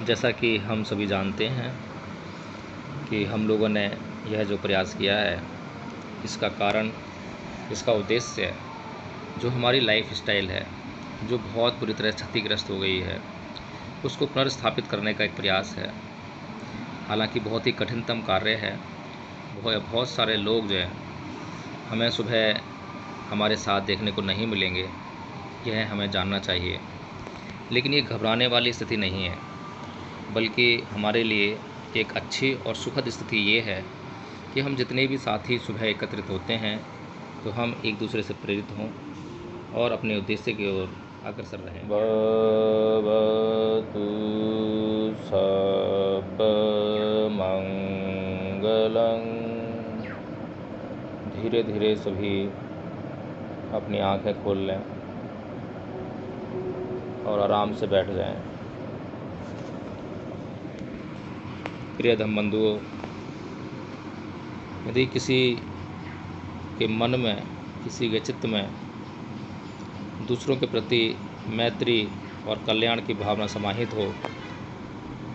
जैसा कि हम सभी जानते हैं कि हम लोगों ने यह जो प्रयास किया है, इसका कारण, इसका उद्देश्य जो हमारी लाइफ स्टाइल है, जो बहुत बुरी तरह क्षतिग्रस्त हो गई है, उसको पुनर्स्थापित करने का एक प्रयास है। हालांकि बहुत ही कठिनतम कार्य है। बहुत सारे लोग जो हैं, हमें सुबह हमारे साथ देखने को नहीं मिलेंगे, यह हमें जानना चाहिए। लेकिन ये घबराने वाली स्थिति नहीं है, बल्कि हमारे लिए एक अच्छी और सुखद स्थिति ये है कि हम जितने भी साथी सुबह एकत्रित होते हैं, तो हम एक दूसरे से प्रेरित हों और अपने उद्देश्य की ओर अग्रसर रहें। भवतु सब मंगलं। धीरे धीरे सभी अपनी आंखें खोल लें और आराम से बैठ जाएं। प्रिय धम्म बंधुओं, यदि किसी के मन में, किसी के चित्त में दूसरों के प्रति मैत्री और कल्याण की भावना समाहित हो,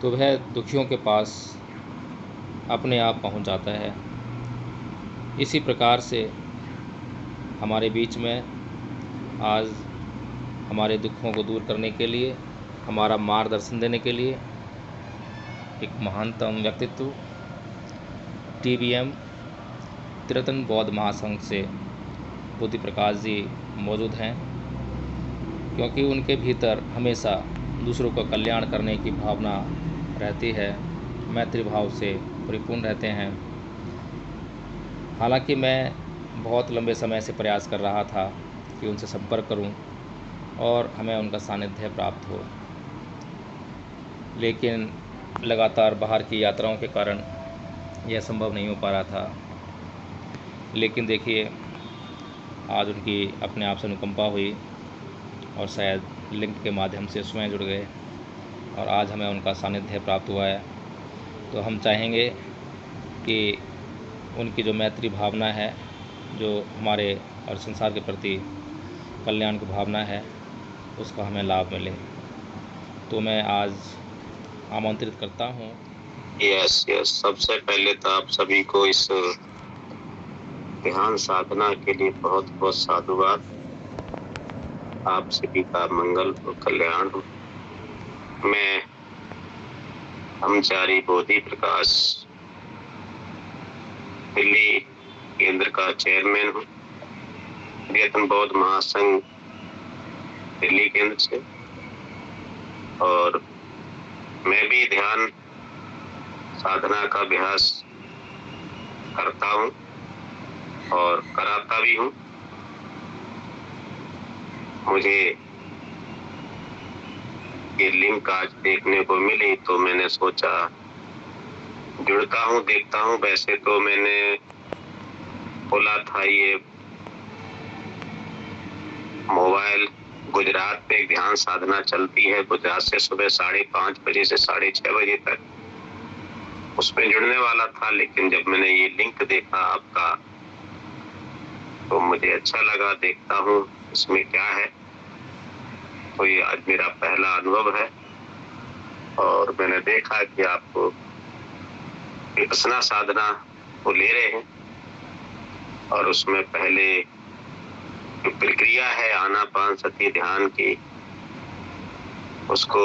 तो वह दुखियों के पास अपने आप पहुंच जाता है। इसी प्रकार से हमारे बीच में आज हमारे दुखों को दूर करने के लिए, हमारा मार्गदर्शन देने के लिए एक महानतम व्यक्तित्व TBM तिरतन बौद्ध महासंघ से बुद्धि प्रकाश जी मौजूद हैं, क्योंकि उनके भीतर हमेशा दूसरों का कल्याण करने की भावना रहती है, मैत्री भाव से परिपूर्ण रहते हैं। हालांकि मैं बहुत लंबे समय से प्रयास कर रहा था कि उनसे संपर्क करूं और हमें उनका सानिध्य प्राप्त हो, लेकिन लगातार बाहर की यात्राओं के कारण यह संभव नहीं हो पा रहा था। लेकिन देखिए, आज उनकी अपने आप से अनुकंपा हुई और शायद लिंक के माध्यम से स्वयं जुड़ गए और आज हमें उनका सानिध्य प्राप्त हुआ है। तो हम चाहेंगे कि उनकी जो मैत्री भावना है, जो हमारे और संसार के प्रति कल्याण की भावना है, उसका हमें लाभ मिले। तो मैं आज आमंत्रित करता हूँ। यस, सबसे पहले तो आप सभी को इस ध्यान साधना के लिए बहुत बहुत साधुवाद। आप सभी का मंगल और कल्याण हो। मैं ब्रह्मचारी बोधि प्रकाश दिल्ली केंद्र का चेयरमैन हूँ, तिरतन बौद्ध महासंघ दिल्ली केंद्र से, और मैं भी ध्यान साधना का अभ्यास करता हूँ और कराता भी हूँ। मुझे ये लिंक आज देखने को मिली तो मैंने सोचा जुड़ता हूँ, देखता हूँ। वैसे तो मैंने खोला था ये मोबाइल, गुजरात पे ध्यान साधना चलती है, गुजरात से सुबह 5:30 बजे से 6:30 बजे तक, उसमें जुड़ने वाला था। लेकिन जब मैंने ये लिंक देखा आपका, तो मुझे अच्छा लगा, देखता हूँ इसमें क्या है। तो ये आज मेरा पहला अनुभव है और मैंने देखा कि आप विपස්සना साधना को ले रहे हैं और उसमें पहले जो प्रक्रिया है आनापानसति ध्यान की, उसको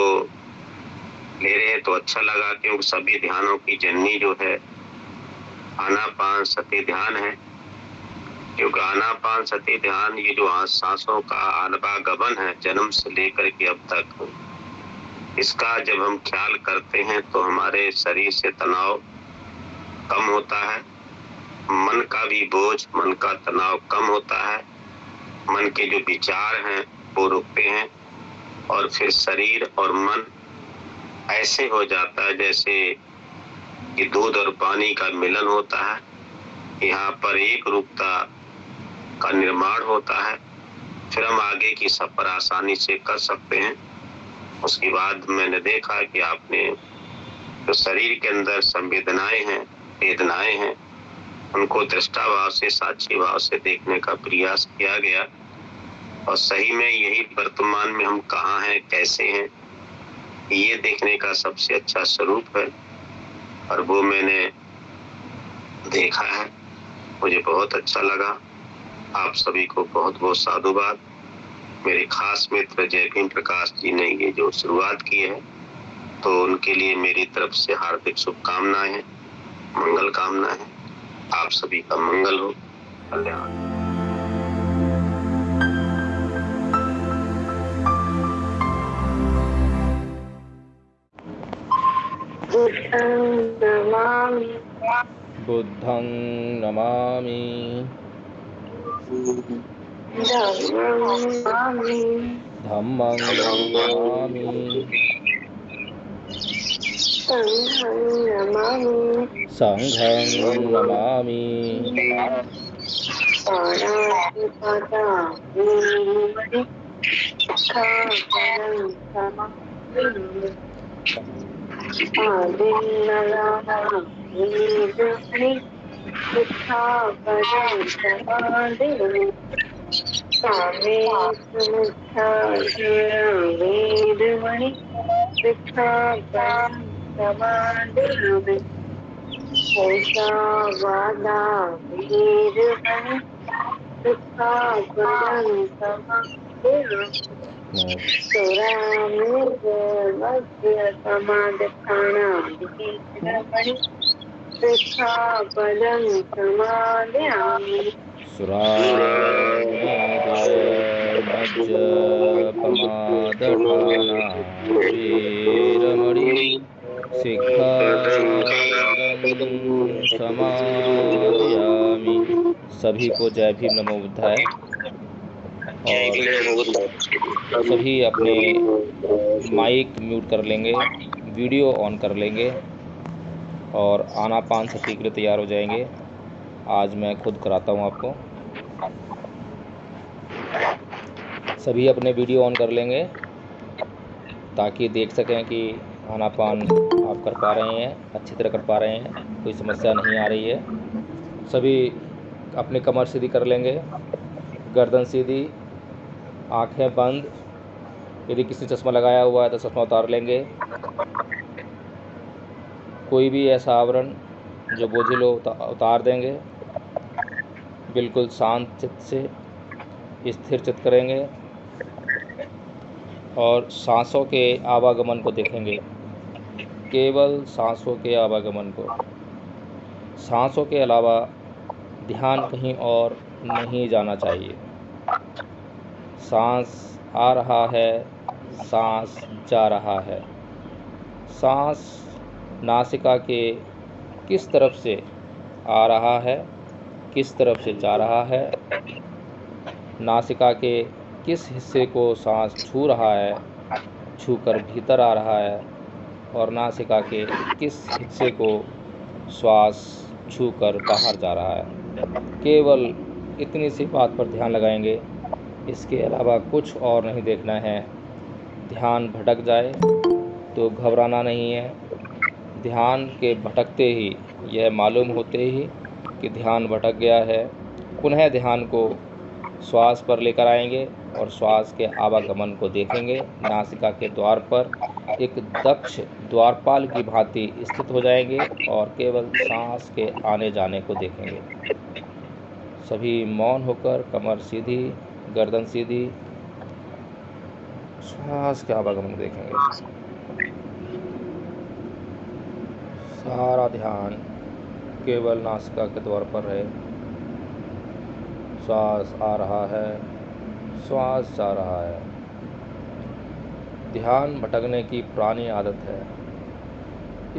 ले रहे हैं। तो अच्छा लगा, क्योंकि सभी ध्यानों की जननी जो है आनापानसति ध्यान है। क्योंकि आनापानसति ध्यान, ये जो सांसों का आवागमन है जन्म से लेकर के अब तक, इसका जब हम ख्याल करते हैं तो हमारे शरीर से तनाव कम होता है, मन का भी बोझ, मन का तनाव कम होता है, मन के जो विचार हैं वो रुकते हैं और फिर शरीर और मन ऐसे हो जाता है जैसे कि दूध और पानी का मिलन होता है। यहाँ पर एक रूपता का निर्माण होता है, फिर हम आगे की सफर आसानी से कर सकते हैं। उसके बाद मैंने देखा कि आपने जो शरीर के अंदर संवेदनाएं हैं, वेदनाएं हैं, उनको दृष्टा भाव से, साक्षी भाव से देखने का प्रयास किया गया। और सही में यही वर्तमान में हम कहाँ हैं, कैसे हैं, ये देखने का सबसे अच्छा स्वरूप है और वो मैंने देखा है, मुझे बहुत अच्छा लगा। आप सभी को बहुत बहुत साधुवाद। मेरे खास मित्र जय भीम प्रकाश जी ने ये जो शुरुआत की है, तो उनके लिए मेरी तरफ से हार्दिक शुभकामनाएं हैं, मंगल कामना है। आप सभी का मंगल हो, कल्याण। बुद्धं नमामि धम्मं नमामि संघं नमामि सुरामेरमज्जपमादठाना वीरमणि सिक्खापदं समादयामि। सभी को जय भीम नमो बुद्धाय। और सभी अपने माइक म्यूट कर लेंगे, वीडियो ऑन कर लेंगे और आनापान सती के लिए तैयार हो जाएंगे। आज मैं खुद कराता हूँ आपको। सभी अपने वीडियो ऑन कर लेंगे ताकि देख सकें कि आनापान आप कर पा रहे हैं, अच्छी तरह कर पा रहे हैं, कोई समस्या नहीं आ रही है। सभी अपनी कमर सीधी कर लेंगे, गर्दन सीधी, आंखें बंद। यदि किसी चश्मा लगाया हुआ है तो चश्मा उतार लेंगे। कोई भी ऐसा आवरण जो बोझिल हो उतार देंगे। बिल्कुल शांत चित्त से स्थिर चित्त करेंगे और सांसों के आवागमन को देखेंगे, केवल सांसों के आवागमन को। सांसों के अलावा ध्यान कहीं और नहीं जाना चाहिए। सांस आ रहा है, सांस जा रहा है। सांस नासिका के किस तरफ से आ रहा है, किस तरफ से जा रहा है, नासिका के किस हिस्से को सांस छू रहा है, छूकर भीतर आ रहा है, और नासिका के किस हिस्से को श्वास छूकर बाहर जा रहा है। केवल इतनी सी बात पर ध्यान लगाएंगे, इसके अलावा कुछ और नहीं देखना है। ध्यान भटक जाए तो घबराना नहीं है। ध्यान के भटकते ही, यह मालूम होते ही कि ध्यान भटक गया है, पुनः ध्यान को श्वास पर लेकर आएंगे और श्वास के आवागमन को देखेंगे। नासिका के द्वार पर एक दक्ष द्वारपाल की भांति स्थित हो जाएंगे और केवल सांस के आने जाने को देखेंगे। सभी मौन होकर कमर सीधी, गर्दन सीधी, श्वास के आवागमन को देखेंगे। सारा ध्यान केवल नासिका के द्वार पर रहे। श्वास आ रहा है, श्वास जा रहा है। ध्यान भटकने की पुरानी आदत है,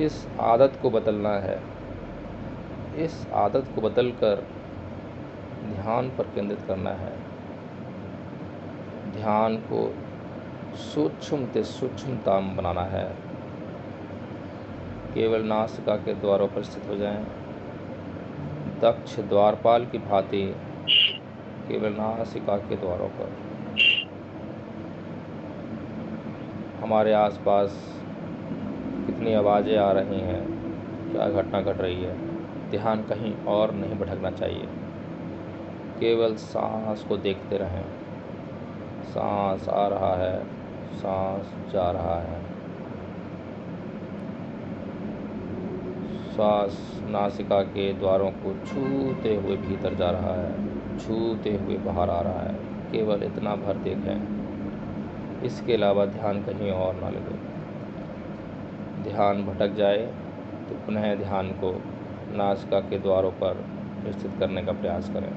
इस आदत को बदलना है। इस आदत को बदलकर ध्यान पर केंद्रित करना है। ध्यान को सूक्ष्म से सूक्ष्मता बनाना है। केवल नासिका के द्वारों पर स्थित हो जाएं, दक्ष द्वारपाल की भांति केवल नासिका के द्वारों पर। हमारे आसपास कितनी आवाज़ें आ रही हैं, क्या घटना घट रही है, ध्यान कहीं और नहीं भटकना चाहिए। केवल सांस को देखते रहें। सांस आ रहा है, सांस जा रहा है। श्वास नासिका के द्वारों को छूते हुए भीतर जा रहा है, छूते हुए बाहर आ रहा है। केवल इतना भर देखें, इसके अलावा ध्यान कहीं और ना लगे। ध्यान भटक जाए तो पुनः ध्यान को नासिका के द्वारों पर स्थित करने का प्रयास करें।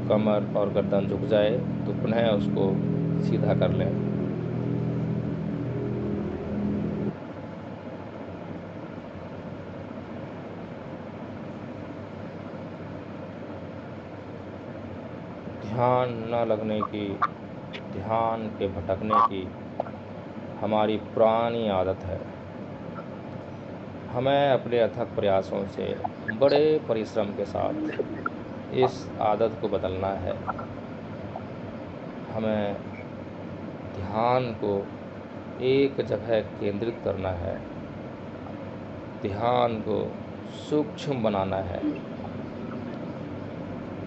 कमर और गर्दन झुक जाए तो पुनः उसको सीधा कर लें। ध्यान न लगने की, ध्यान के भटकने की हमारी पुरानी आदत है। हमें अपने अथक प्रयासों से, बड़े परिश्रम के साथ इस आदत को बदलना है। हमें ध्यान को एक जगह केंद्रित करना है, ध्यान को सूक्ष्म बनाना है,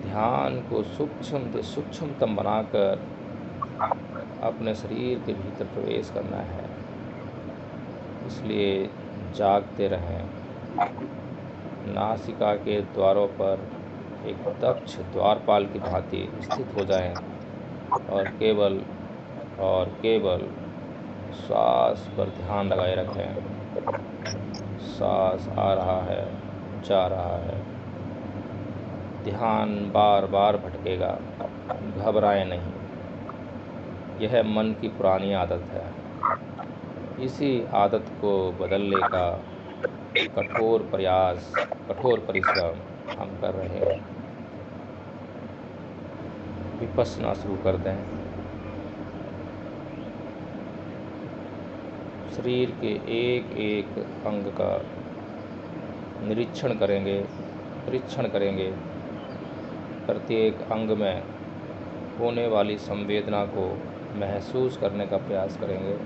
ध्यान को सूक्ष्म से सूक्ष्मतम बनाकर अपने शरीर के भीतर प्रवेश करना है। इसलिए जागते रहें। नासिका के द्वारों पर एक दक्ष द्वारपाल की भांति स्थित हो जाएं और केवल श्वास पर ध्यान लगाए रखें। सांस आ रहा है, जा रहा है। ध्यान बार बार भटकेगा, घबराएं नहीं। यह मन की पुरानी आदत है। इसी आदत को बदलने का कठोर प्रयास, कठोर परिश्रम हम कर रहे हैं। विपश्यना शुरू कर दें। शरीर के एक एक अंग का निरीक्षण करेंगे, परीक्षण करेंगे। प्रत्येक अंग में होने वाली संवेदना को महसूस करने का प्रयास करेंगे।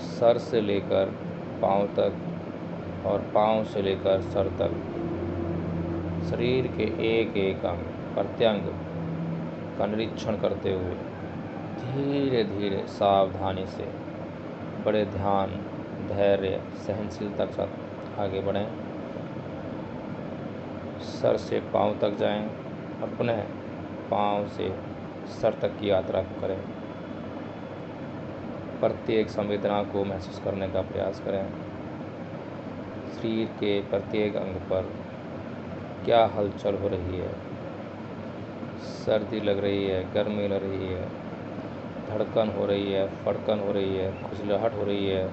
सर से लेकर पांव तक और पांव से लेकर सर तक शरीर के एक एक अंग, प्रत्यंग का निरीक्षण करते हुए धीरे धीरे सावधानी से, बड़े ध्यान, धैर्य, सहनशीलता के साथ आगे बढ़ें। सर से पांव तक जाएं और पुनः पांव से सर तक की यात्रा करें। प्रत्येक संवेदना को महसूस करने का प्रयास करें। शरीर के प्रत्येक अंग पर क्या हलचल हो रही है। सर्दी लग रही है, गर्मी लग रही है, धड़कन हो रही है, फड़कन हो रही है, खुजलाहट हो रही है,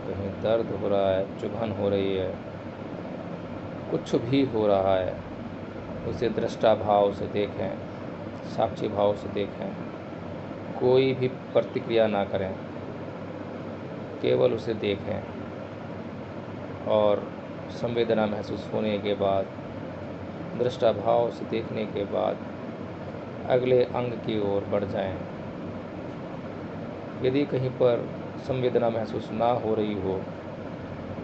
कहीं दर्द हो रहा है, चुभन हो रही है, कुछ भी हो रहा है, उसे दृष्टा भाव से देखें, साक्षी भाव से देखें। कोई भी प्रतिक्रिया ना करें, केवल उसे देखें और संवेदना महसूस होने के बाद, दृष्टा भाव से देखने के बाद अगले अंग की ओर बढ़ जाएं। यदि कहीं पर संवेदना महसूस ना हो रही हो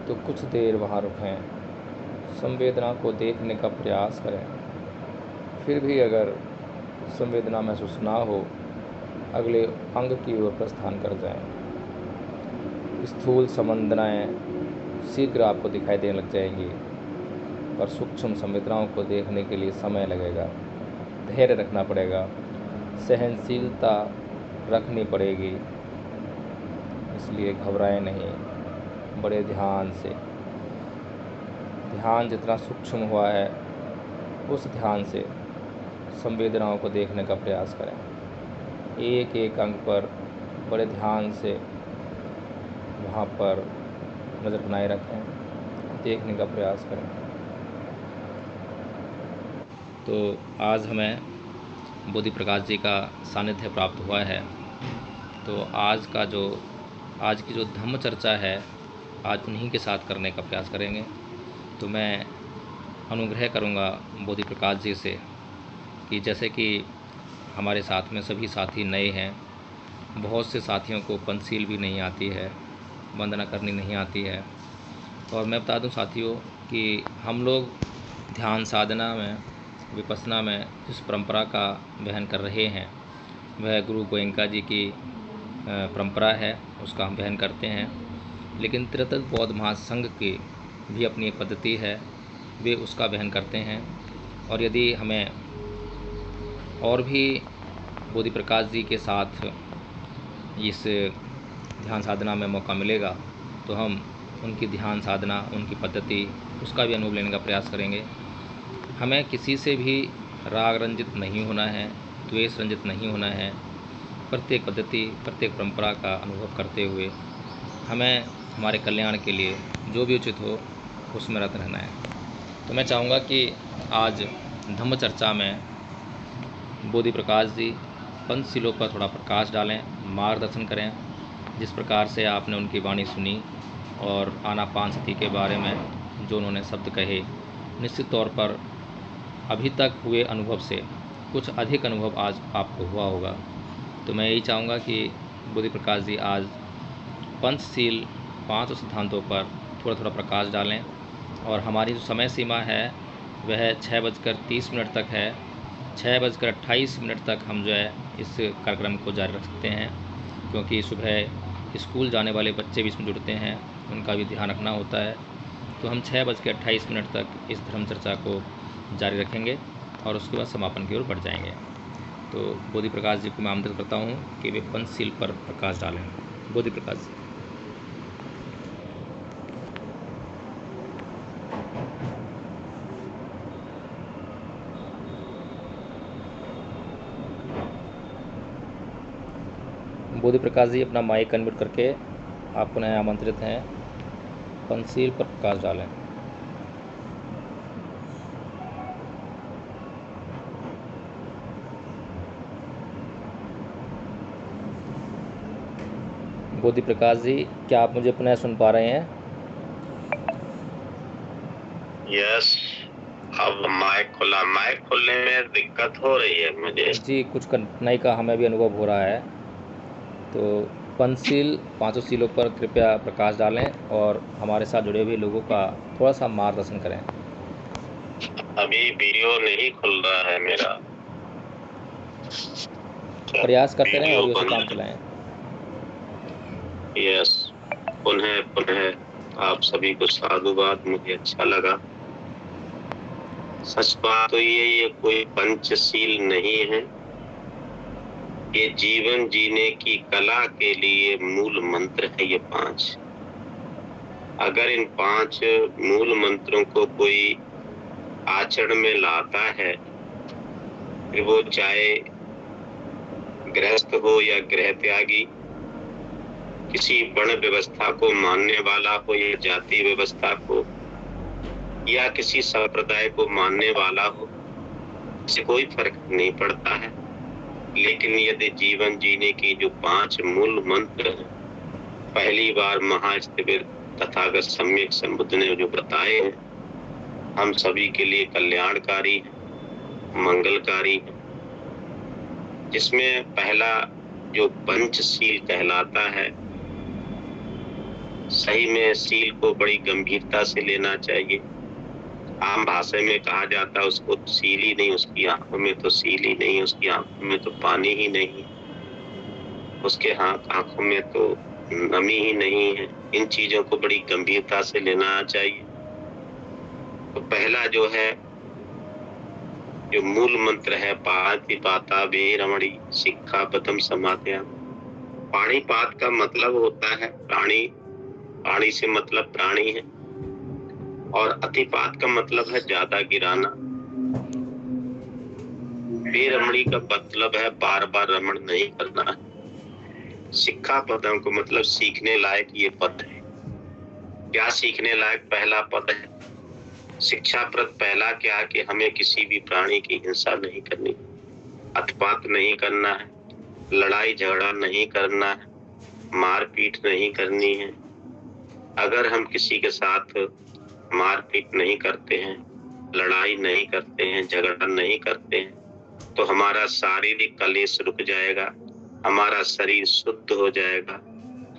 तो कुछ देर वहाँ रुकें, संवेदना को देखने का प्रयास करें। फिर भी अगर संवेदना महसूस ना हो, अगले अंग की ओर प्रस्थान कर जाएं। स्थूल संवेदनाएं शीघ्र आपको दिखाई देने लग जाएंगी, पर सूक्ष्म संवेदनाओं को देखने के लिए समय लगेगा, धैर्य रखना पड़ेगा, सहनशीलता रखनी पड़ेगी। इसलिए घबराएं नहीं, बड़े ध्यान से, ध्यान जितना सूक्ष्म हुआ है उस ध्यान से संवेदनाओं को देखने का प्रयास करें। एक एक अंग पर बड़े ध्यान से वहाँ पर नज़र बनाए रखें, देखने का प्रयास करें। तो आज हमें बोधि प्रकाश जी का सानिध्य प्राप्त हुआ है। तो आज की जो धम्म चर्चा है, आज उन्हीं के साथ करने का प्रयास करेंगे। तो मैं अनुग्रह करूंगा बोधि प्रकाश जी से कि जैसे कि हमारे साथ में सभी साथी नए हैं, बहुत से साथियों को पंचशील भी नहीं आती है, वंदना करनी नहीं आती है। और मैं बता दूं साथियों कि हम लोग ध्यान साधना में, विपස්සना में जिस परंपरा का वहन कर रहे हैं, वह गुरु गोयंका जी की परंपरा है, उसका हम वहन करते हैं। लेकिन त्रितत्व बौद्ध महासंघ की भी अपनी एक पद्धति है, वे उसका वहन करते हैं। और यदि हमें और भी बोधि प्रकाश जी के साथ इस ध्यान साधना में मौका मिलेगा तो हम उनकी ध्यान साधना, उनकी पद्धति, उसका भी अनुभव लेने का प्रयास करेंगे। हमें किसी से भी राग रंजित नहीं होना है, द्वेष रंजित नहीं होना है। प्रत्येक पद्धति, प्रत्येक परंपरा का अनुभव करते हुए हमें हमारे कल्याण के लिए जो भी उचित हो उसमें रत रहना है। तो मैं चाहूँगा कि आज धम्म चर्चा में बोधि प्रकाश जी पंचशीलों पर थोड़ा प्रकाश डालें, मार्गदर्शन करें। जिस प्रकार से आपने उनकी वाणी सुनी और आनापानसति के बारे में जो उन्होंने शब्द कहे, निश्चित तौर पर अभी तक हुए अनुभव से कुछ अधिक अनुभव आज आपको हुआ होगा। तो मैं यही चाहूँगा कि बोधि प्रकाश जी आज पंचशील 5 सिद्धांतों पर थोड़ा थोड़ा प्रकाश डालें। और हमारी जो समय सीमा है वह 6:30 तक है। 6:28 तक हम जो है इस कार्यक्रम को जारी रख सकते हैं, क्योंकि सुबह स्कूल जाने वाले बच्चे भी इसमें जुड़ते हैं, उनका भी ध्यान रखना होता है। तो हम 6:28 तक इस धर्म चर्चा को जारी रखेंगे और उसके बाद समापन की ओर बढ़ जाएंगे। तो बोधि प्रकाश जी को मैं आमंत्रित करता हूँ कि वे पंचशील पर प्रकाश डालें। बोधि प्रकाश जी। बोधि प्रकाश जी अपना माइक अनम्यूट करके आप पुनः आमंत्रित हैं, पंचशील पर प्रकाश डालें। बोधि प्रकाश जी, क्या आप मुझे पुनः सुन पा रहे हैं? यस, अब माइक खोलने में दिक्कत हो रही है मुझे जी, कुछ कठिनाई का हमें भी अनुभव हो रहा है। तो पंचशील 5 शीलों पर कृपया प्रकाश डालें और हमारे साथ जुड़े हुए लोगों का थोड़ा सा मार्गदर्शन करें। अभी वीडियो नहीं खुल रहा है मेरा। प्रयास करते रहें, वीडियो ऑडियो से बंद काम है। चलाएं। यस, पुनः आप सभी को साधुवाद। मुझे अच्छा लगा। सच बात तो ये कोई पंचशील नहीं है, ये जीवन जीने की कला के लिए मूल मंत्र है। ये 5, अगर इन 5 मूल मंत्रों को कोई आचरण में लाता है, फिर वो चाहे गृहस्थ हो या गृह त्यागी, किसी वर्ण व्यवस्था को मानने वाला हो या जाति व्यवस्था को, या किसी संप्रदाय को मानने वाला हो, इससे कोई फर्क नहीं पड़ता है। लेकिन यदि जीवन जीने की जो 5 मूल मंत्र हैं, पहली बार महास्थविर तथागत सम्यक संबुद्ध ने जो बताए हैं, हम सभी के लिए कल्याणकारी है, मंगलकारी है। जिसमें पहला जो पंचशील कहलाता है, सही में सील को बड़ी गंभीरता से लेना चाहिए। आम भाषा में कहा जाता है उसको सील ही नहीं, उसकी आंखों में तो सील ही नहीं, उसकी आंखों में तो पानी ही नहीं, उसके आंखों में तो नमी ही नहीं है। इन चीजों को बड़ी गंभीरता से लेना चाहिए। तो पहला जो है, जो मूल मंत्र है, पाणिपाता वेरमणि सिक्खापदम समादयामि। पाणिपात का मतलब होता है प्राणी, पाणी से मतलब प्राणी है, और अतिपात का मतलब है ज्यादा गिराना। वेरमणि का मतलब है बार बार रमण नहीं करना। सिक्खापदम को मतलब सीखने लायक ये पद है। क्या सीखने लायक पहला पद है? शिक्षाप्रद पहला क्या कि हमें किसी भी प्राणी की हिंसा नहीं करनी, अतिपात नहीं करना है, लड़ाई झगड़ा नहीं करना है, मारपीट नहीं करनी है। अगर हम किसी के साथ मारपीट नहीं करते हैं, लड़ाई नहीं करते हैं, झगड़ा नहीं करते हैं, तो हमारा शारीरिक कलेश रुक जाएगा, हमारा शरीर शुद्ध हो जाएगा,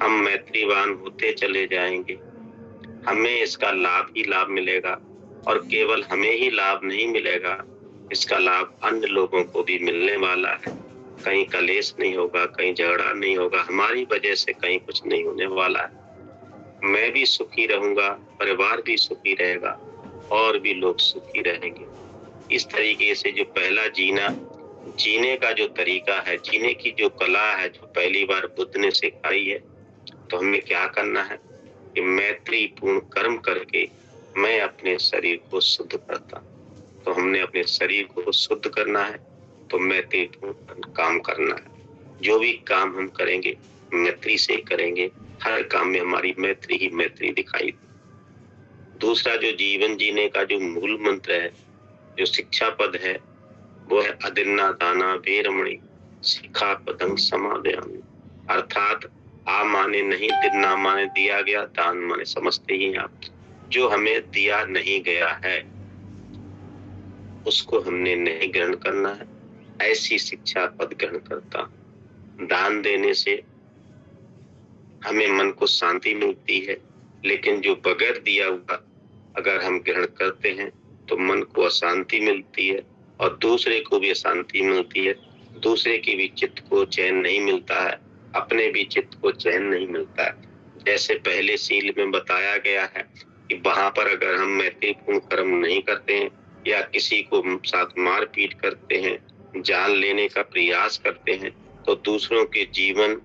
हम मैत्रीवान होते चले जाएंगे, हमें इसका लाभ ही लाभ मिलेगा। और केवल हमें ही लाभ नहीं मिलेगा, इसका लाभ अन्य लोगों को भी मिलने वाला है। कहीं कलेश नहीं होगा, कहीं झगड़ा नहीं होगा, हमारी वजह से कहीं कुछ नहीं होने वाला है। मैं भी सुखी रहूंगा, परिवार भी सुखी रहेगा और भी लोग सुखी रहेंगे। इस तरीके से जो पहला जीने का जो तरीका है, जीने की जो कला है, जो पहली बार बुद्ध ने सिखाई है, तो हमें क्या करना है कि मैत्रीपूर्ण कर्म करके मैं अपने शरीर को शुद्ध करता। तो हमने अपने शरीर को शुद्ध करना है, तो मैत्रीपूर्ण काम करना है। जो भी काम हम करेंगे मैत्री से करेंगे, हर काम में हमारी मैत्री ही मैत्री दिखाई दे। दूसरा जो जीवन जीने का जो मूल मंत्र है, जो शिक्षा पद है, वो है अदिन्ना दाना वेरमणि शिक्षापदं समादयामि। अर्थात आ माने नहीं, दिन्ना माने दिया गया, दान माने समझते ही आप, जो हमें दिया नहीं गया है उसको हमने नहीं ग्रहण करना है, ऐसी शिक्षा पद ग्रहण करता। दान देने से हमें मन को शांति मिलती है, लेकिन जो बगैर दिया हुआ अगर हम ग्रहण करते हैं तो मन को अशांति मिलती है और दूसरे को भी अशांति मिलती है, दूसरे के भी चित्त को चैन नहीं मिलता है, अपने भी चित्त को चैन नहीं मिलता है। जैसे पहले सील में बताया गया है कि वहां पर अगर हम मैत्रीपूर्ण कर्म नहीं करते हैं या किसी को साथ मारपीट करते हैं, जान लेने का प्रयास करते हैं, तो दूसरों के जीवन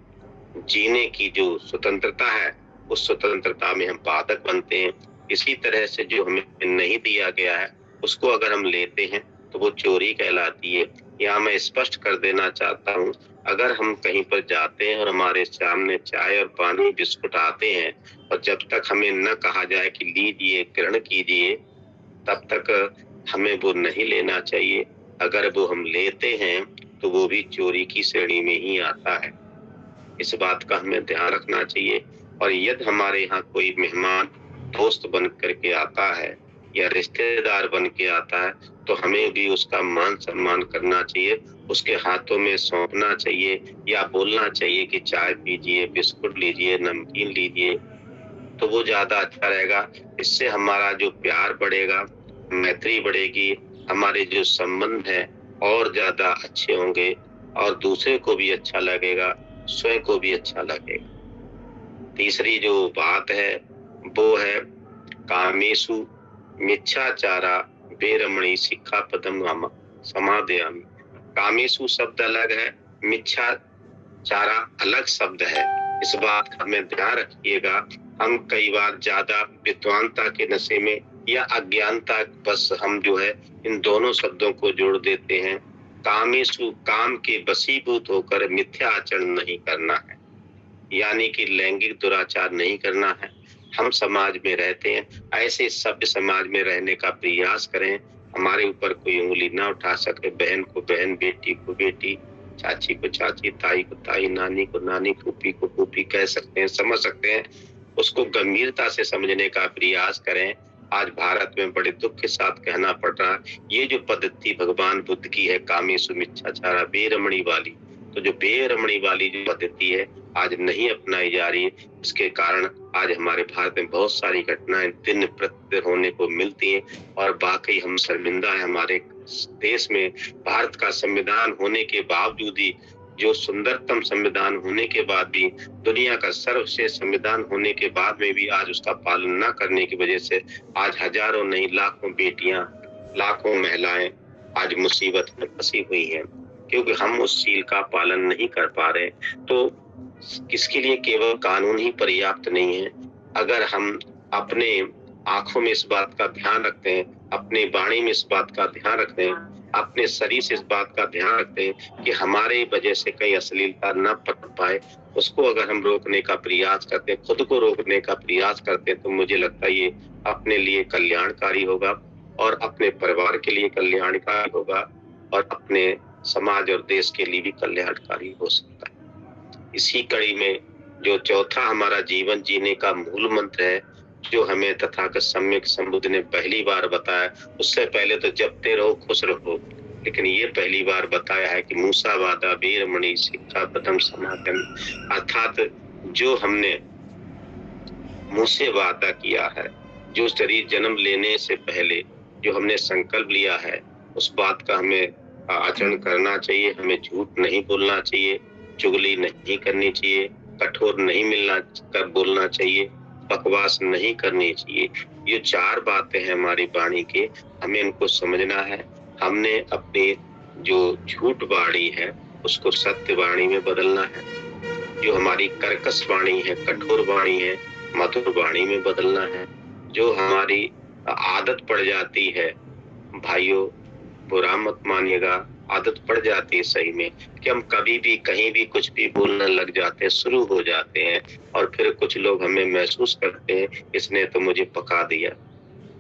जीने की जो स्वतंत्रता है उस स्वतंत्रता में हम बाधक बनते हैं। इसी तरह से जो हमें नहीं दिया गया है उसको अगर हम लेते हैं तो वो चोरी कहलाती है। यहाँ मैं स्पष्ट कर देना चाहता हूँ, अगर हम कहीं पर जाते हैं और हमारे सामने चाय और पानी बिस्कुट आते हैं और जब तक हमें न कहा जाए कि लीजिए ग्रहण कीजिए, तब तक हमें वो नहीं लेना चाहिए। अगर वो हम लेते हैं तो वो भी चोरी की श्रेणी में ही आता है। इस बात का हमें ध्यान रखना चाहिए। और यदि हमारे यहाँ कोई मेहमान दोस्त बन करके आता है या रिश्तेदार बन के आता है तो हमें भी उसका मान सम्मान करना चाहिए, उसके हाथों में सौंपना चाहिए या बोलना चाहिए कि चाय पीजिए, बिस्कुट लीजिए, नमकीन लीजिए, तो वो ज्यादा अच्छा रहेगा। इससे हमारा जो प्यार बढ़ेगा, मैत्री बढ़ेगी, हमारे जो संबंध है और ज्यादा अच्छे होंगे और दूसरे को भी अच्छा लगेगा, स्वयं को भी अच्छा लगेगा। तीसरी जो बात है वो है कामेषु मिच्छाचारा वेरमणि शिक्षापदं समादयामि। कामेषु शब्द अलग है, मिच्छाचारा अलग शब्द है। इस बात का हमें ध्यान रखिएगा। हम कई बार ज्यादा विद्वानता के नशे में या अज्ञानता बस हम जो है इन दोनों शब्दों को जोड़ देते हैं। कामेषु काम के वशीभूत होकर मिथ्या आचरण नहीं करना है, यानी कि लैंगिक दुराचार नहीं करना है। हम समाज में रहते हैं, ऐसे सभ्य समाज में रहने का प्रयास करें, हमारे ऊपर कोई उंगली ना उठा सके। बहन को बहन, बेटी को बेटी, चाची को चाची, ताई को ताई, नानी को नानी, फूफी को फूफी कह सकते हैं, समझ सकते हैं। उसको गंभीरता से समझने का प्रयास करें। आज भारत में बड़े दुख के साथ कहना पड़ रहा है, ये जो पद्धति भगवान बुद्ध की है कामेषु मिच्छाचारा वेरमणि वाली, तो जो बेरमणी वाली जो पद्धति है आज नहीं अपनाई जा रही है। इसके कारण आज हमारे भारत में बहुत सारी घटनाएं दिन प्रतिदिन होने को मिलती हैं और वाकई हम शर्मिंदा है। हमारे देश में भारत का संविधान होने के बावजूद ही, जो सुंदरतम संविधान होने के बाद भी, दुनिया का सर्वश्रेष्ठ संविधान होने के बाद में भी आज उसका पालन न करने की वजह से आज हजारों नहीं लाखों बेटियां, लाखों महिलाएं आज मुसीबत में फंसी हुई हैं, क्योंकि हम उस सील का पालन नहीं कर पा रहे। तो किसके लिए केवल कानून ही पर्याप्त नहीं है। अगर हम अपने आंखों में इस बात का ध्यान रखते हैं, अपने वाणी में इस बात का ध्यान रखते हैं, अपने शरीर से इस बात का ध्यान रखते हैं कि हमारे वजह से कहीं अश्लीलता न पकड़ पाए, उसको अगर हम रोकने का प्रयास करते हैं, खुद को रोकने का प्रयास करते हैं, तो मुझे लगता है ये अपने लिए कल्याणकारी होगा और अपने परिवार के लिए कल्याणकारी होगा और अपने समाज और देश के लिए भी कल्याणकारी हो सकता है। इसी कड़ी में जो चौथा हमारा जीवन जीने का मूल मंत्र है, जो हमें तथागत सम्यक संबुद्ध ने पहली बार बताया, उससे पहले तो जपते रहो खुश रहो, लेकिन ये पहली बार बताया है कि मूसावादा वेरमणि शिक्षापदं समादयामि। अर्थात जो हमने मुंह से वादा किया है, जो शरीर जन्म लेने से पहले जो हमने संकल्प लिया है, उस बात का हमें आचरण करना चाहिए, हमें झूठ नहीं बोलना चाहिए, चुगली नहीं करनी चाहिए, कठोर नहीं मिलना कर बोलना चाहिए, बकवास नहीं करनी चाहिए। ये 4 बातें हैं हमारी वाणी के, हमें इनको समझना है। हमने अपनी जो झूठ वाणी है उसको सत्य वाणी में बदलना है। जो हमारी कर्कश वाणी है, कठोर वाणी है, मधुर वाणी में बदलना है। जो हमारी आदत पड़ जाती है, भाइयों बुरा मत मानिएगा, आदत पड़ जाती है सही में कि हम कभी भी कहीं भी कुछ भी बोलने लग जाते हैं, शुरू हो जाते हैं और फिर कुछ लोग हमें महसूस करते हैं इसने तो मुझे पका दिया।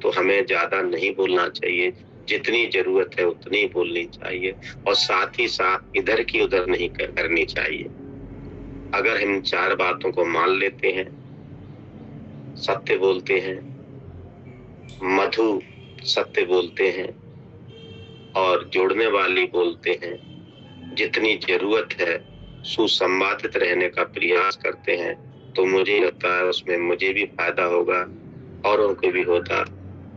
तो हमें ज्यादा नहीं बोलना चाहिए, जितनी जरूरत है उतनी ही बोलनी चाहिए और साथ ही साथ इधर की उधर नहीं करनी चाहिए। अगर हम 4 बातों को मान लेते हैं, सत्य बोलते हैं, मधु सत्य बोलते हैं और जोड़ने वाली बोलते हैं, जितनी जरूरत है सुसंवादित रहने का प्रयास करते हैं, तो मुझे लगता है उसमें मुझे भी फायदा होगा, औरों को भी होता,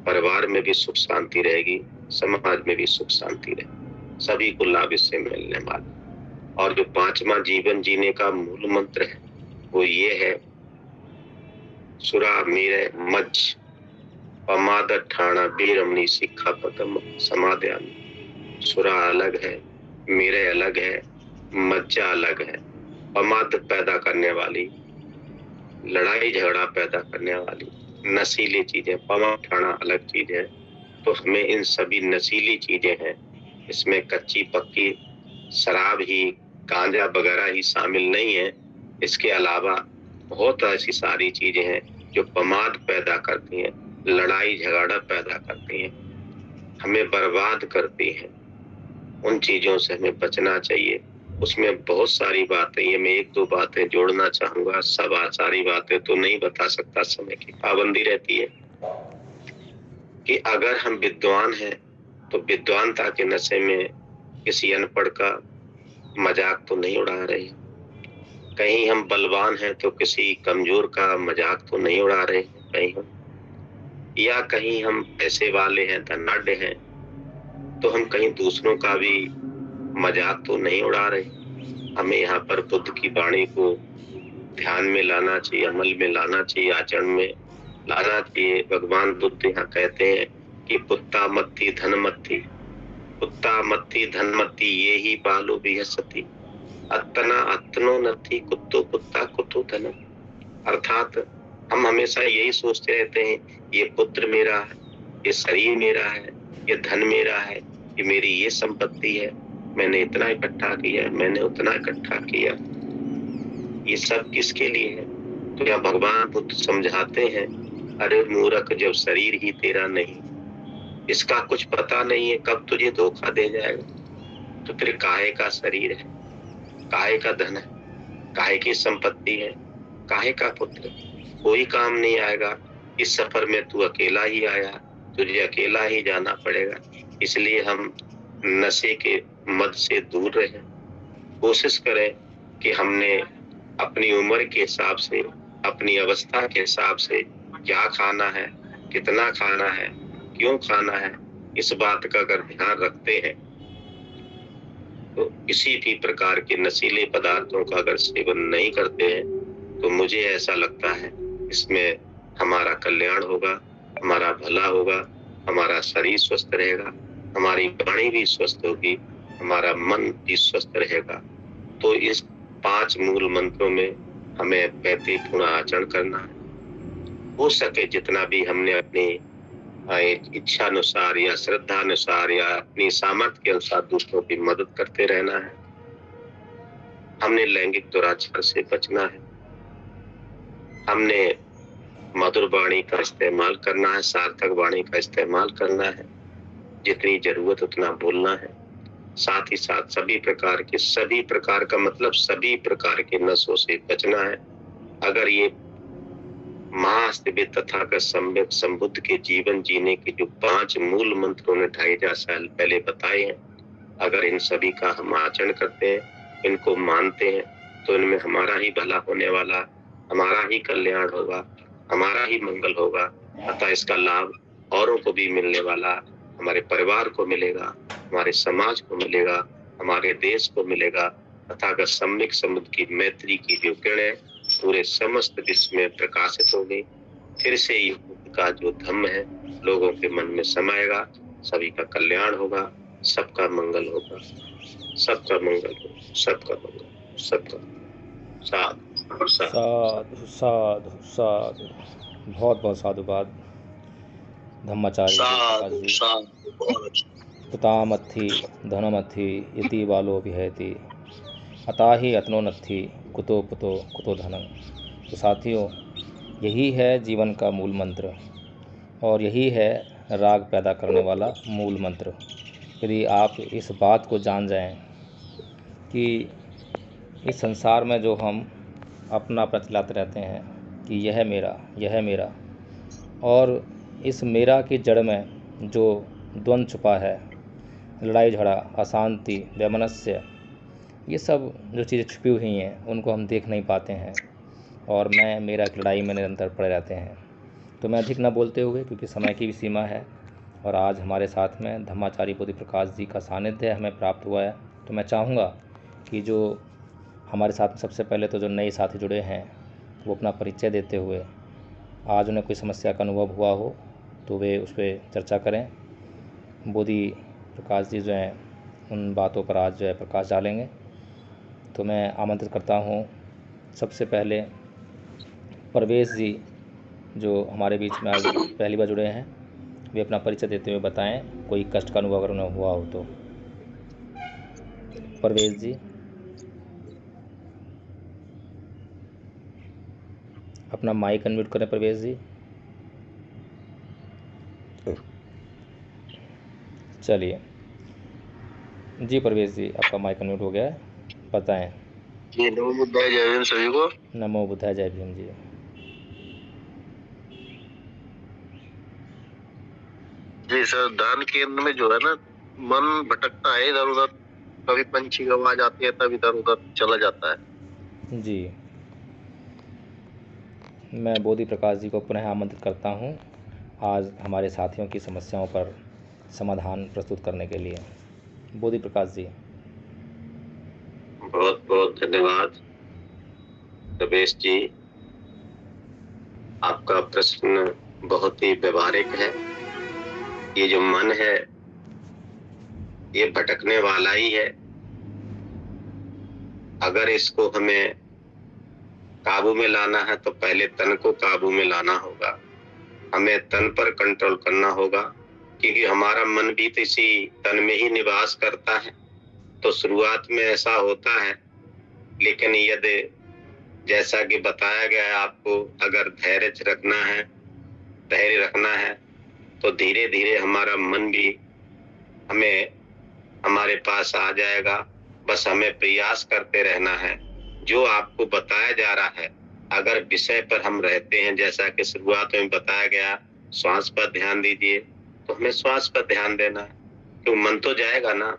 परिवार में भी सुख शांति रहेगी, समाज में भी सुख शांति रहेगी, सभी को लाभ इससे मिलने वाला। और जो 5वां जीवन जीने का मूल मंत्र है वो ये है, सुरा मेरे मज्ज पमाद ठाणा बीरमणी शिक्षा पदम समाध्यामी। सुरा अलग है, मेरे अलग है, मज्जा अलग है, पमाद पैदा करने वाली, लड़ाई झगड़ा पैदा करने वाली नशीली चीजें, पमा ठाणा अलग चीज है। तो हमें इन सभी नशीली चीजें हैं, इसमें कच्ची पक्की शराब ही, गांजा वगैरह ही शामिल नहीं है। इसके अलावा बहुत ऐसी सारी चीजें हैं जो प्रमाद पैदा करती हैं, लड़ाई झगड़ा पैदा करती हैं, हमें बर्बाद करती हैं। उन चीजों से हमें बचना चाहिए। उसमें बहुत सारी बातें, ये मैं 1-2 बातें जोड़ना चाहूंगा, सब सारी बातें तो नहीं बता सकता, समय की पाबंदी रहती है। कि अगर हम विद्वान हैं तो विद्वानता के नशे में किसी अनपढ़ का मजाक तो नहीं उड़ा रहे हैं, कहीं हम बलवान हैं तो किसी कमजोर का मजाक तो नहीं उड़ा रहे हैं कहीं हम, या कहीं हम पैसे वाले हैं, धनाढ्य हैं, तो हम कहीं दूसरों का भी मजाक तो नहीं उड़ा रहे। हमें यहाँ पर बुद्ध की वाणी को ध्यान में लाना चाहिए, अमल में लाना चाहिए, आचरण में लाना चाहिए। भगवान बुद्ध यहाँ कहते हैं कि पुत्ता मत्ती धन मत्ती, पुत्ता मत्ती धन मत्ती ये ही बालो बिहसती, अत्तना अत्नो नत्थी कुत्तो पुत्ता कुतो धन। अर्थात हम हमेशा यही सोचते रहते हैं, ये पुत्र मेरा है, ये शरीर मेरा है, ये धन मेरा है, ये मेरी ये संपत्ति है, मैंने इतना इकट्ठा किया, मैंने उतना इकट्ठा किया, ये सब किसके लिए है? तो यहाँ भगवान बुद्ध समझाते हैं, अरे मूर्ख, जब शरीर ही तेरा नहीं, इसका कुछ पता नहीं है कब तुझे धोखा दे जाएगा, तो फिर काहे का शरीर है, काहे का धन है, काहे की संपत्ति है, काहे का पुत्र, कोई काम नहीं आएगा। इस सफर में तू अकेला ही आया, तुझे अकेला ही जाना पड़ेगा। इसलिए हम नशे के मद से दूर रहें, कोशिश करें कि हमने अपनी उम्र के हिसाब से, अपनी अवस्था के हिसाब से क्या खाना है, कितना खाना है, क्यों खाना है, इस बात का अगर ध्यान रखते हैं तो किसी भी प्रकार के नशीले पदार्थों का अगर सेवन नहीं करते हैं तो मुझे ऐसा लगता है इसमें हमारा कल्याण होगा, हमारा भला होगा, हमारा शरीर स्वस्थ रहेगा, हमारी वाणी भी स्वस्थ होगी, हमारा मन भी स्वस्थ रहेगा। तो इस 5 मूल मंत्रों में हमें पैतृपूर्ण आचरण करना है। हो सके जितना भी हमने अपनी इच्छा अनुसार या श्रद्धा अनुसार या अपनी सामर्थ्य के अनुसार दूसरों की मदद करते रहना है। हमने लैंगिक दुराचार से बचना है, हमने मधुर वाणी का इस्तेमाल करना है, सार्थक वाणी का इस्तेमाल करना है, जितनी जरूरत उतना बोलना है। साथ ही साथ सभी प्रकार का मतलब सभी प्रकार के नशों से बचना है। अगर ये महास्तिबित तथागत सम्यक संबुद्ध के जीवन जीने के जो 5 मूल मंत्रों ने 2500 साल पहले बताए हैं, अगर इन सभी का हम आचरण करते हैं, इनको मानते हैं, तो इनमें हमारा ही भला होने वाला, हमारा ही कल्याण होगा, हमारा ही मंगल होगा, अतः इसका लाभ औरों को भी मिलने वाला, हमारे परिवार को मिलेगा, हमारे समाज को मिलेगा, हमारे देश को मिलेगा, तथा अगर सम्यक समुद्र की मैत्री की जो किरणें पूरे समस्त विश्व में प्रकाशित होगी, फिर से युग का जो धम्म है लोगों के मन में समाएगा, सभी का कल्याण होगा, सबका मंगल होगा, सबका मंगल हो, सबका मंगल, सबका साधु साधु साधु साधु। बहुत बहुत साधुवाद धम्माचार्य जी। पुतामत्थि धनमत्थि इति बालो विहयति अताहि अतनो नत्थि कुतो पुतो कुतो धनम। तो साथियों, यही है जीवन का मूल मंत्र और यही है राग पैदा करने वाला मूल मंत्र। यदि आप इस बात को जान जाएं कि इस संसार में जो हम अपना प्रचलाते रहते हैं कि यह मेरा, और इस मेरा की जड़ में जो द्वंद्व छुपा है, लड़ाई झगड़ा, अशांति, वैमनस्य, ये सब जो चीज़ें छुपी हुई हैं उनको हम देख नहीं पाते हैं और मैं मेरा की लड़ाई में निरंतर पड़े रहते हैं। तो मैं अधिक न बोलते हुए, क्योंकि समय की भी सीमा है और आज हमारे साथ में धम्माचार्य बोधि प्रकाश जी का सानिध्य हमें प्राप्त हुआ है, तो मैं चाहूँगा कि जो हमारे साथ में सबसे पहले तो जो नए साथी जुड़े हैं वो अपना परिचय देते हुए, आज उन्हें कोई समस्या का अनुभव हुआ हो तो वे उस पर चर्चा करें। बोधि प्रकाश जी जो हैं उन बातों पर आज जो है प्रकाश डालेंगे। तो मैं आमंत्रित करता हूँ सबसे पहले परवेश जी, जो हमारे बीच में आज पहली बार जुड़े हैं, वे अपना परिचय देते हुए बताएं कोई कष्ट का अनुभव अगर उन्हें हुआ हो तो। परवेश जी, अपना माइक अनम्यूट करें। परवेश जी, चलिए जी परवेश जी, आपका माइक अनम्यूट हो गया है, बताएं। जी, नमो बुद्धाय, जय भीम सभी को। नमो बुद्धाय, जय भीम जी। जी सर, ध्यान केंद्र में जो है ना, मन भटकता है इधर उधर, कभी पंछी की आवाज आती है तब इधर उधर चला जाता है। जी, मैं बोधि प्रकाश जी को पुनः आमंत्रित करता हूं आज हमारे साथियों की समस्याओं पर समाधान प्रस्तुत करने के लिए। बोधि प्रकाश जी। बहुत बहुत धन्यवाद रमेश जी, आपका प्रश्न बहुत ही व्यवहारिक है। ये जो मन है ये भटकने वाला ही है। अगर इसको हमें काबू में लाना है तो पहले तन को काबू में लाना होगा, हमें तन पर कंट्रोल करना होगा, क्योंकि हमारा मन भी तो इसी तन में ही निवास करता है। तो शुरुआत में ऐसा होता है, लेकिन यदि जैसा कि बताया गया है आपको, अगर धैर्य रखना है तो धीरे धीरे हमारा मन भी हमारे पास आ जाएगा। बस हमें प्रयास करते रहना है। जो आपको बताया जा रहा है, अगर विषय पर हम रहते हैं, जैसा कि शुरुआत में बताया गया, श्वास पर ध्यान दीजिए, तो हमें श्वास पर ध्यान देना है, क्योंकि मन तो जाएगा ना,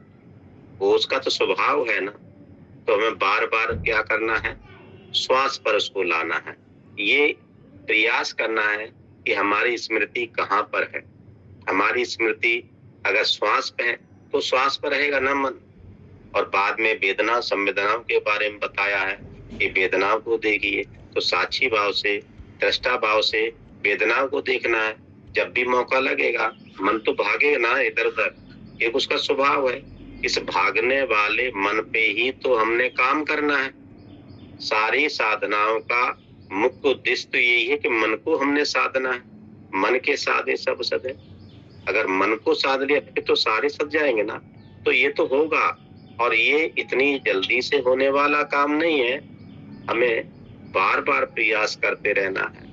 वो उसका तो स्वभाव है ना। तो हमें बार बार क्या करना है, श्वास पर उसको लाना है। ये प्रयास करना है कि हमारी स्मृति कहाँ पर है। हमारी स्मृति अगर श्वास पे है तो श्वास पर रहेगा ना मन। और बाद में वेदना संवेदनाओं के बारे में बताया है कि वेदनाओं को देखिए, तो साक्षी भाव से, दृष्टा भाव से वेदनाओं को देखना है। जब भी मौका लगेगा मन तो भागेगा ना इधर उधर, एक उसका स्वभाव है। इस भागने वाले मन पे ही तो हमने काम करना है। सारी साधनाओं का मुख्य उद्देश्य तो यही है कि मन को हमने साधना है। मन के साधे सब सद है। अगर मन को साध लिया फिर तो सारे सद जाएंगे ना। तो ये तो होगा, और ये इतनी जल्दी से होने वाला काम नहीं है। हमें बार बार प्रयास करते रहना है।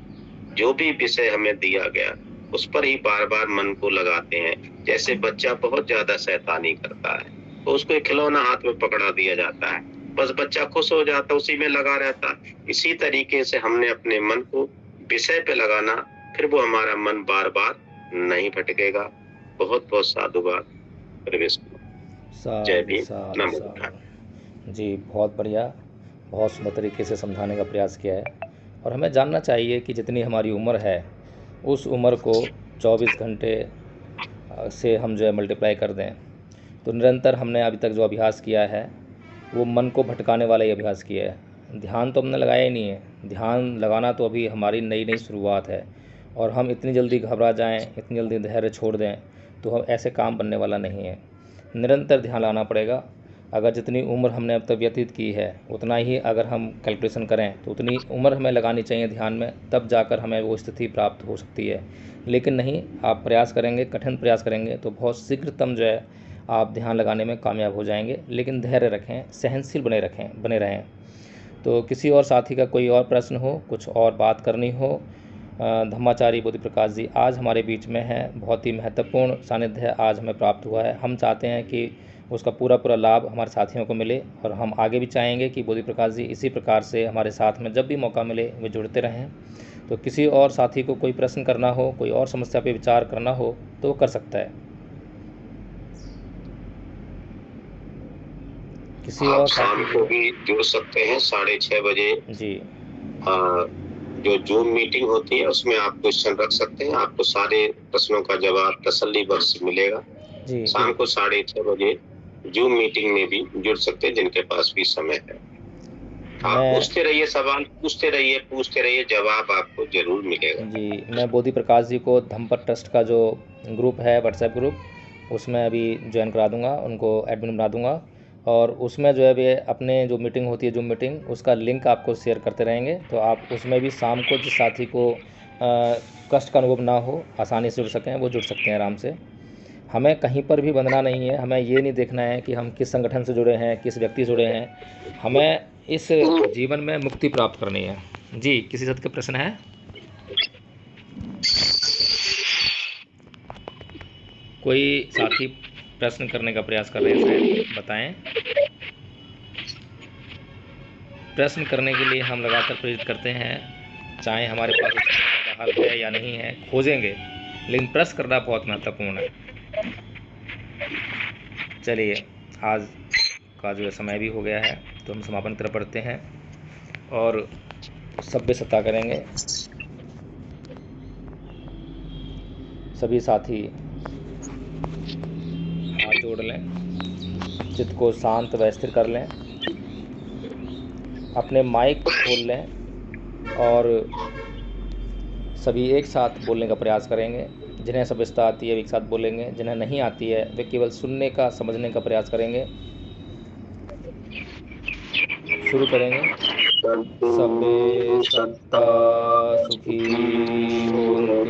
जो भी विषय हमें दिया गया उस पर ही बार बार मन को लगाते हैं। जैसे बच्चा बहुत ज्यादा शैतानी करता है तो उसको एक खिलौना हाथ में पकड़ा दिया जाता है, बस बच्चा खुश हो जाता है, उसी में लगा रहता है। इसी तरीके से हमने अपने मन को विषय पे लगाना, फिर वो हमारा मन बार बार नहीं भटकेगा। बहुत बहुत साधुवाद। जय भीम, नमो बुद्धाय। जी, बहुत बढ़िया, बहुत सुंदर तरीके से समझाने का प्रयास किया है। और हमें जानना चाहिए कि जितनी हमारी उम्र है उस उम्र को 24 घंटे से हम जो है मल्टीप्लाई कर दें। तो निरंतर हमने अभी तक जो अभ्यास किया है वो मन को भटकाने वाला ही अभ्यास किया है। ध्यान तो हमने लगाया ही नहीं है। ध्यान लगाना तो अभी हमारी नई नई शुरुआत है, और हम इतनी जल्दी घबरा जाएं, इतनी जल्दी धैर्य छोड़ दें तो हम ऐसे काम बनने वाला नहीं है। निरंतर ध्यान लगाना पड़ेगा। अगर जितनी उम्र हमने अब तक व्यतीत की है उतना ही अगर हम कैलकुलेशन करें तो उतनी उम्र हमें लगानी चाहिए ध्यान में, तब जाकर हमें वो स्थिति प्राप्त हो सकती है। लेकिन नहीं, आप प्रयास करेंगे, कठिन प्रयास करेंगे तो बहुत शीघ्रतम जो है आप ध्यान लगाने में कामयाब हो जाएंगे। लेकिन धैर्य रखें, सहनशील बने रहें। तो किसी और साथी का कोई और प्रश्न हो, कुछ और बात करनी हो, धम्माचारी बोधि प्रकाश जी आज हमारे बीच में हैं। बहुत ही महत्वपूर्ण सानिध्य आज हमें प्राप्त हुआ है। हम चाहते हैं कि उसका पूरा लाभ हमारे साथियों को मिले, और हम आगे भी चाहेंगे कि बोधि प्रकाश जी इसी प्रकार से हमारे साथ में जब भी मौका मिले वे जुड़ते रहें। तो किसी और साथी को कोई प्रश्न करना हो, कोई और समस्या पे विचार करना हो तो वो कर सकता है। किसी और शाम को भी जुड़ सकते हैं 6:30 बजे जी। जो जूम मीटिंग होती है उसमें आप क्वेश्चन रख सकते हैं, आपको सारे प्रश्नों का जवाब तसल्ली बख्श मिलेगा जी। शाम को 6:30 बजे जूम मीटिंग में भी जुड़ सकते हैं जिनके पास भी समय है। आप पूछते रहिए, सवाल पूछते रहिए, जवाब आपको जरूर मिलेगा। जी, मैं बोधि प्रकाश जी को धम्मपद ट्रस्ट का जो ग्रुप है, व्हाट्सएप ग्रुप, उसमें अभी ज्वाइन करा दूंगा, उनको एडमिन बना दूंगा, और उसमें जो है वे अपने जो मीटिंग होती है जूम मीटिंग, उसका लिंक आपको शेयर करते रहेंगे। तो आप उसमें भी शाम को जिस साथी को कष्ट का अनुभव ना हो, आसानी से जुड़ सकें, वो जुड़ सकते हैं आराम से। हमें कहीं पर भी बंधना नहीं है। हमें ये नहीं देखना है कि हम किस संगठन से जुड़े हैं, किस व्यक्ति से जुड़े हैं। हमें इस जीवन में मुक्ति प्राप्त करनी है। जी, किसी सत्य का प्रश्न है? कोई साथी प्रश्न करने का प्रयास कर रहे हैं शायद, बताएं। प्रश्न करने के लिए हम लगातार प्रेरित करते हैं, चाहे हमारे पास उस समस्या का हल है या नहीं है, खोजेंगे, लेकिन प्रश्न करना बहुत महत्वपूर्ण है। चलिए, आज का जो समय भी हो गया है तो हम समापन की तरफ बढ़ते हैं और सभ्यता करेंगे। सभी साथी हाथ जोड़ लें, चित्त को शांत व स्थिर कर लें, अपने माइक खोल लें और सभी एक साथ बोलने का प्रयास करेंगे। जिन्हें सभ्यता आती है वे एक साथ बोलेंगे, जिन्हें नहीं आती है वे केवल सुनने का, समझने का प्रयास करेंगे। शुरू करेंगे। सभ्य सत्ता सुखी होन्तु,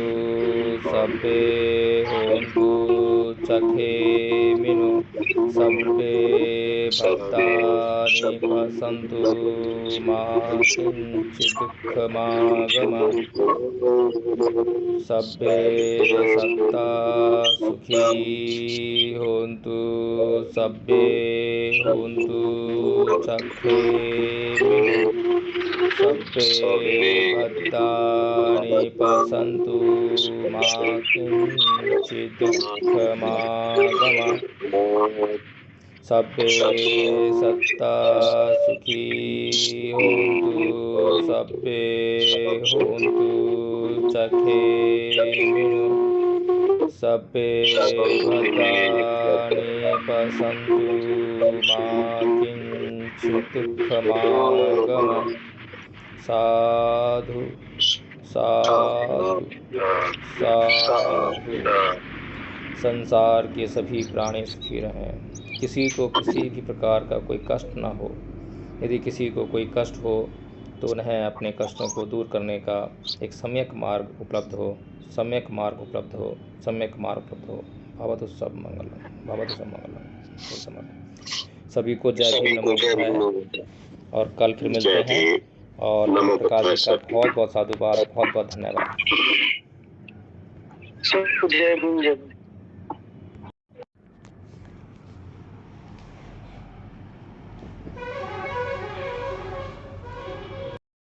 सभ्य होन्तु चखेमिनो, सभ्य भद्राणि पश्यन्तु मा किञ्चित् दुःखमागमः। सभ्य सत्ता सुखी होन्तु, सभ्य होन्तु चखेमिनो, सभ्य भद्राणि पश्यन्तु मा किञ्चित् दुःखमागमः। सभ्य सत्ता सुखी होन्तु, सभ्य होन्तु चखेमिनो, सभ्य भद्राणि पश्यन्तु मा किञ्चित् दुःखमागमः। साधु साधु साधु। संसार के सभी प्राणी सुखी रहें, किसी को किसी भी प्रकार का कोई कष्ट ना हो। यदि किसी को कोई कष्ट हो तो उन्हें अपने कष्टों को दूर करने का एक सम्यक मार्ग उपलब्ध हो, सम्यक मार्ग उपलब्ध हो, सम्यक मार्ग उपलब्ध हो। भवतु सब मंगलम, भवतु सब मंगलम। सभी को जय भीम, नमो बुद्धाय, और कल फिर मिलते हैं। और प्रकाश जी का बहुत बहुत साधुवाद, बहुत बहुत धन्यवाद। जय भीम।